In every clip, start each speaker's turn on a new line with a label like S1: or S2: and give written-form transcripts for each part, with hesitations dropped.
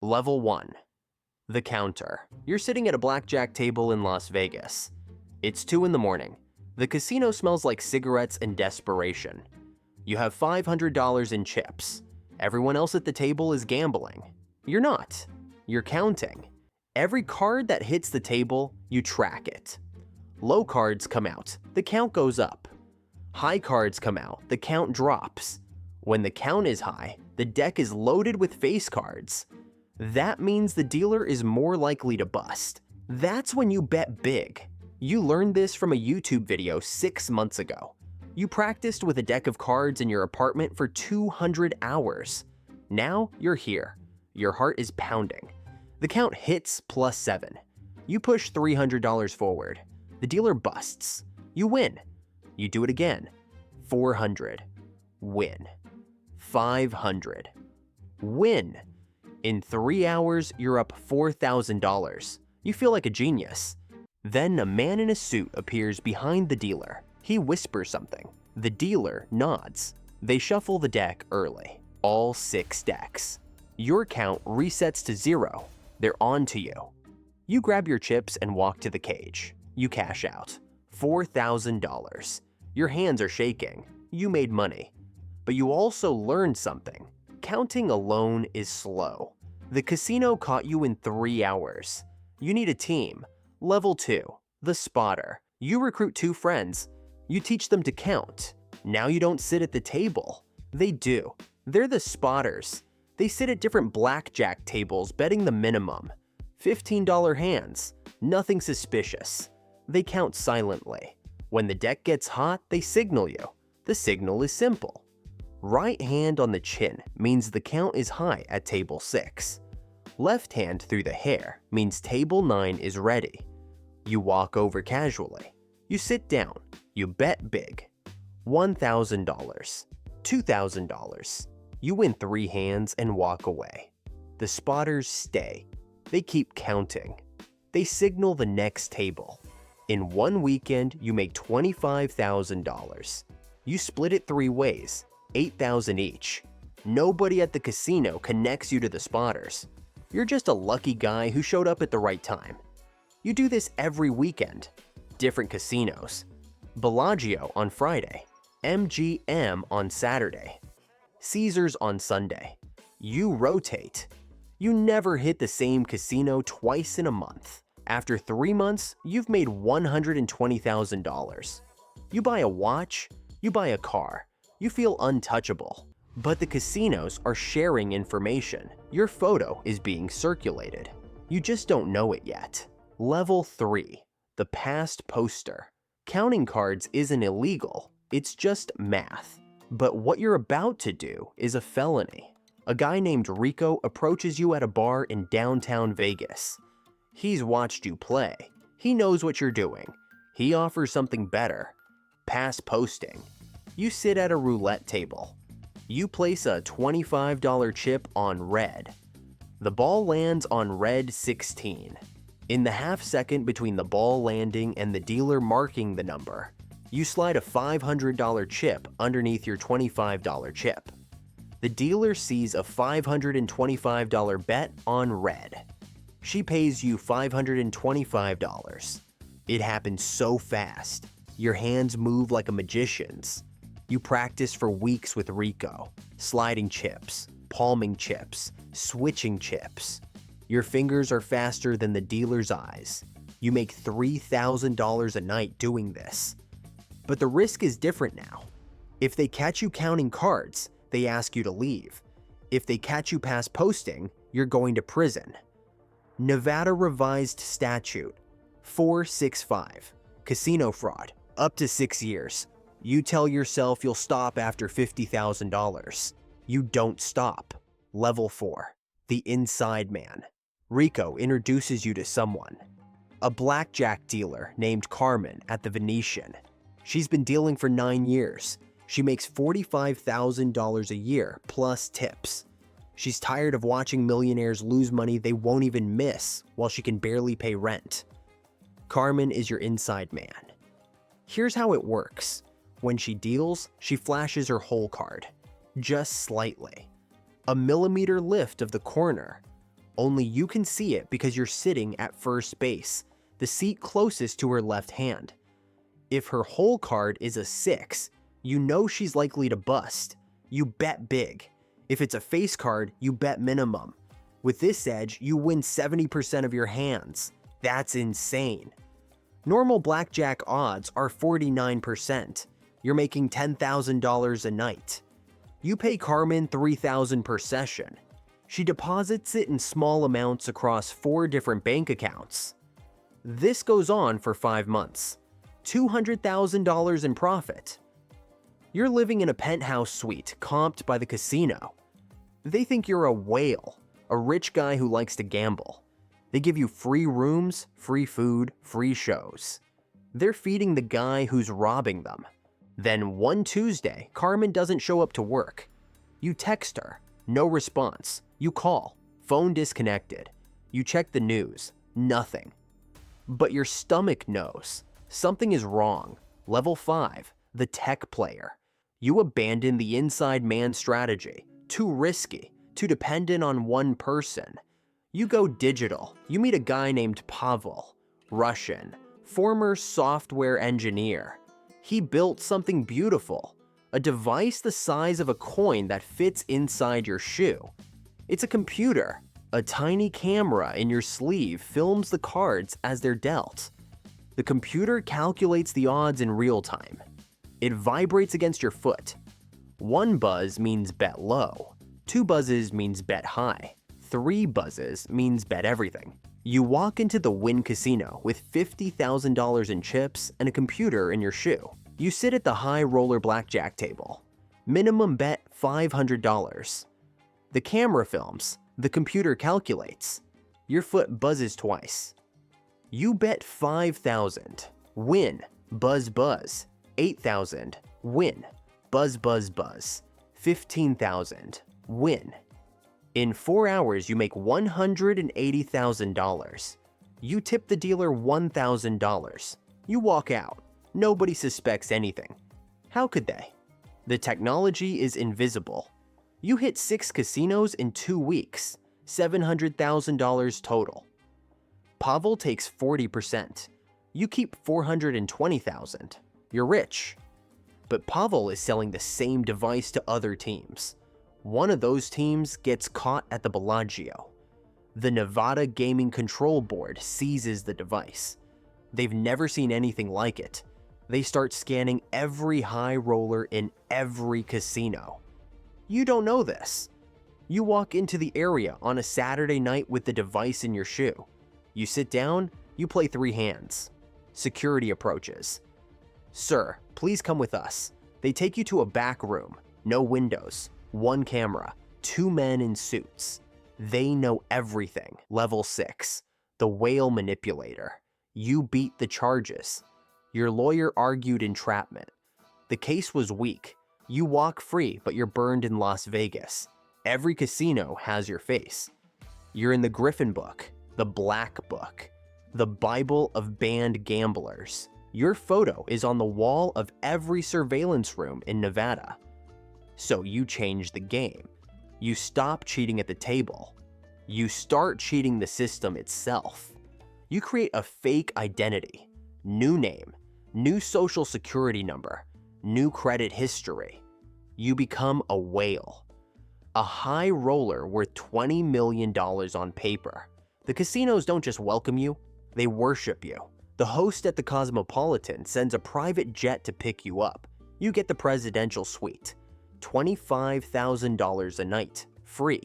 S1: Level 1. The counter. You're sitting at a blackjack table in Las Vegas. It's 2 in the morning. The casino smells like cigarettes and desperation. You have $500 in chips. Everyone else at the table is gambling. You're not. You're counting. Every card that hits the table, you track it. Low cards come out, the count goes up. High cards come out, the count drops. When the count is high, the deck is loaded with face cards. That means the dealer is more likely to bust. That's when you bet big. You learned this from a YouTube video 6 months ago. You practiced with a deck of cards in your apartment for 200 hours. Now you're here. Your heart is pounding. The count hits +7. You push $300 forward. The dealer busts. You win. You do it again. 400. Win. 500. Win. In 3 hours, you're up $4,000. You feel like a genius. Then a man in a suit appears behind the dealer. He whispers something. The dealer nods. They shuffle the deck early. All 6 decks. Your count resets to 0. They're on to you. You grab your chips and walk to the cage. You cash out. $4,000. Your hands are shaking. You made money. But you also learned something. Counting alone is slow. The casino caught you in 3 hours. You need a team. Level 2. The spotter. You recruit 2 friends. You teach them to count. Now you don't sit at the table. They do. They're the spotters. They sit at different blackjack tables betting the minimum. $15 hands. Nothing suspicious. They count silently. When the deck gets hot, they signal you. The signal is simple. Right hand on the chin means the count is high at table 6. Left hand through the hair means table 9 is ready. You walk over casually. You sit down. You bet big. $1,000. $2,000. You win 3 hands and walk away. The spotters stay. They keep counting. They signal the next table. In 1 weekend, you make $25,000. You split it 3 ways, $8,000 each. Nobody at the casino connects you to the spotters. You're just a lucky guy who showed up at the right time. You do this every weekend. Different casinos. Bellagio on Friday. MGM on Saturday. Caesars on Sunday. You rotate. You never hit the same casino twice in a month. After 3 months, you've made $120,000. You buy a watch, you buy a car, you feel untouchable. But the casinos are sharing information. Your photo is being circulated. You just don't know it yet. Level 3. The past poster. Counting cards isn't illegal, it's just math. But what you're about to do is a felony. A guy named Rico approaches you at a bar in downtown Vegas. He's watched you play. He knows what you're doing. He offers something better. Past posting. You sit at a roulette table. You place a $25 chip on red. The ball lands on red 16. In the half second between the ball landing and the dealer marking the number, you slide a $500 chip underneath your $25 chip. The dealer sees a $525 bet on red. She pays you $525. It happens so fast. Your hands move like a magician's. You practice for weeks with Rico, sliding chips, palming chips, switching chips. Your fingers are faster than the dealer's eyes. You make $3,000 a night doing this. But the risk is different now. If they catch you counting cards, they ask you to leave. If they catch you past posting, you're going to prison. Nevada revised statute 465, casino fraud, up to 6 years. You tell yourself you'll stop after $50,000. You don't stop. Level 4, the inside man. Rico introduces you to someone. A blackjack dealer named Carmen at the Venetian. She's been dealing for 9 years. She makes $45,000 a year plus tips. She's tired of watching millionaires lose money they won't even miss while she can barely pay rent. Carmen is your inside man. Here's how it works. When she deals, she flashes her hole card. Just slightly. A millimeter lift of the corner. Only you can see it because you're sitting at first base, the seat closest to her left hand. If her hole card is a 6, you know she's likely to bust. You bet big. If it's a face card, you bet minimum. With this edge, you win 70% of your hands. That's insane. Normal blackjack odds are 49%. You're making $10,000 a night. You pay Carmen $3,000 per session. She deposits it in small amounts across 4 different bank accounts. This goes on for 5 months. $200,000 in profit. You're living in a penthouse suite comped by the casino. They think you're a whale, a rich guy who likes to gamble. They give you free rooms, free food, free shows. They're feeding the guy who's robbing them. Then one Tuesday, Carmen doesn't show up to work. You text her, no response. You call, phone disconnected. You check the news, nothing. But your stomach knows. Something is wrong. Level 5, the tech player. You abandon the inside man strategy. Too risky, too dependent on one person. You go digital. You meet a guy named Pavel, Russian, former software engineer. He built something beautiful, a device the size of a coin that fits inside your shoe. It's a computer. A tiny camera in your sleeve films the cards as they're dealt. The computer calculates the odds in real time. It vibrates against your foot. 1 buzz means bet low. 2 buzzes means bet high. 3 buzzes means bet everything. You walk into the Wynn Casino with $50,000 in chips and a computer in your shoe. You sit at the high roller blackjack table. Minimum bet $500. The camera films. The computer calculates. Your foot buzzes twice. You bet $5,000. Win. Buzz buzz. $8,000. Win. Buzz buzz buzz. $15,000. Win. In 4 hours, you make $180,000. You tip the dealer $1,000. You walk out. Nobody suspects anything. How could they? The technology is invisible. You hit 6 casinos in 2 weeks, $700,000 total. Pavel takes 40%. You keep $420,000. You're rich. But Pavel is selling the same device to other teams. One of those teams gets caught at the Bellagio. The Nevada Gaming Control Board seizes the device. They've never seen anything like it. They start scanning every high roller in every casino. You don't know this. You walk into the area on a Saturday night with the device in your shoe. You sit down, you play 3 hands. Security approaches. Sir, please come with us. They take you to a back room, no windows, 1 camera, 2 men in suits. They know everything. Level 6, the whale manipulator. You beat the charges. Your lawyer argued entrapment. The case was weak. You walk free, but you're burned in Las Vegas. Every casino has your face. You're in the Griffin Book, the Black Book, the Bible of banned gamblers. Your photo is on the wall of every surveillance room in Nevada. So you change the game. You stop cheating at the table. You start cheating the system itself. You create a fake identity, new name, new social security number, new credit history. You become a whale. A high roller worth $20 million on paper. The casinos don't just welcome you, they worship you. The host at the Cosmopolitan sends a private jet to pick you up. You get the presidential suite. $25,000 a night, free.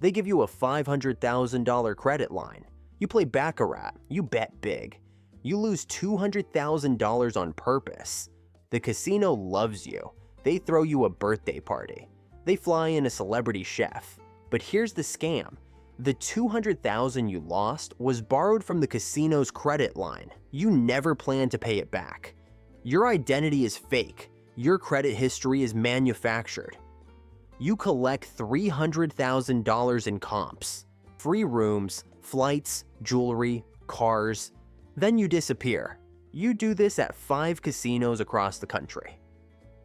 S1: They give you a $500,000 credit line. You play baccarat, you bet big. You lose $200,000 on purpose. The casino loves you. They throw you a birthday party. They fly in a celebrity chef. But here's the scam. The $200,000 you lost was borrowed from the casino's credit line. You never plan to pay it back. Your identity is fake. Your credit history is manufactured. You collect $300,000 in comps, free rooms, flights, jewelry, cars. Then you disappear. You do this at 5 casinos across the country.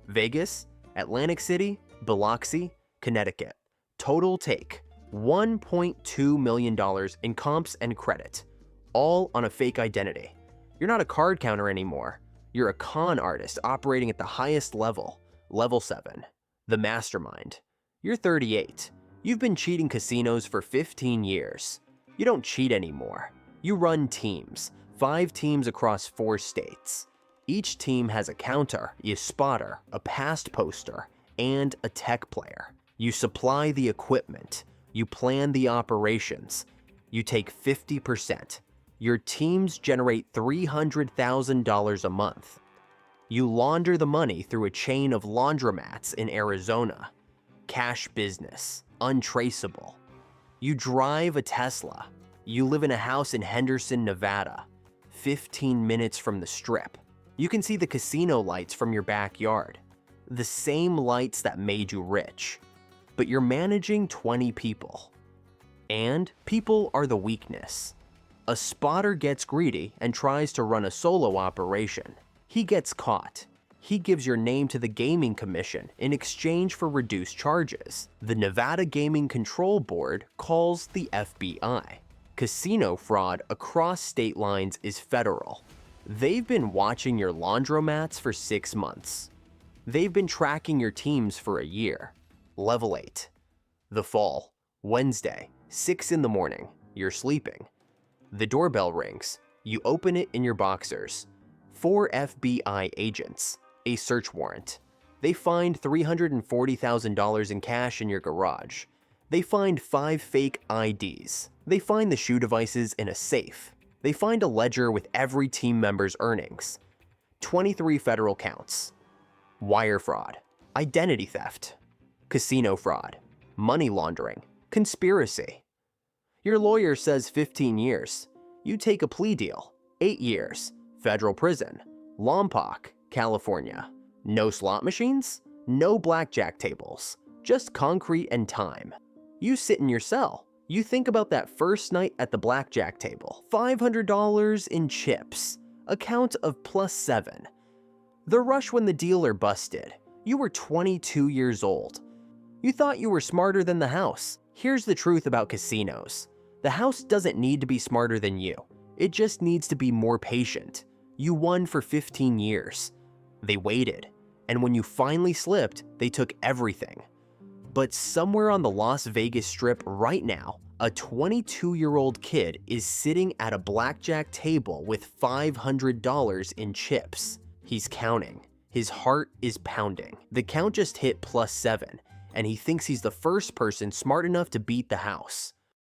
S1: Vegas, Atlantic City, Biloxi, Connecticut. Total take, $1.2 million in comps and credit, all on a fake identity. You're not a card counter anymore. You're a con artist operating at the highest level, level 7, the mastermind. You're 38. You've been cheating casinos for 15 years. You don't cheat anymore. You run teams, 5 teams across 4 states. Each team has a counter, a spotter, a past poster, and a tech player. You supply the equipment. You plan the operations. You take 50%. Your teams generate $300,000 a month. You launder the money through a chain of laundromats in Arizona. Cash business, untraceable. You drive a Tesla. You live in a house in Henderson, Nevada, 15 minutes from the Strip. You can see the casino lights from your backyard, the same lights that made you rich. But you're managing 20 people. And people are the weakness. A spotter gets greedy and tries to run a solo operation. He gets caught. He gives your name to the Gaming Commission in exchange for reduced charges. The Nevada Gaming Control Board calls the FBI. Casino fraud across state lines is federal. They've been watching your laundromats for 6 months. They've been tracking your teams for a year. Level 8. The Fall, Wednesday, 6 in the morning. You're sleeping. The doorbell rings. You open it in your boxers. 4 FBI agents. A search warrant. They find $340,000 in cash in your garage. They find 5 fake IDs. They find the shoe devices in a safe. They find a ledger with every team member's earnings. 23 federal counts. Wire fraud, identity theft, casino fraud, money laundering, conspiracy. Your lawyer says 15 years. You take a plea deal, 8 years, federal prison, Lompoc, California. No slot machines, no blackjack tables, just concrete and time. You sit in your cell. You think about that first night at the blackjack table. $500 in chips, a count of +7. The rush when the dealer busted. You were 22 years old. You thought you were smarter than the house. Here's the truth about casinos. The house doesn't need to be smarter than you. It just needs to be more patient. You won for 15 years. They waited, and when you finally slipped, they took everything. But somewhere on the Las Vegas Strip right now, a 22-year-old kid is sitting at a blackjack table with $500 in chips. He's counting. His heart is pounding. The count just hit +7, and he thinks he's the first person smart enough to beat the house.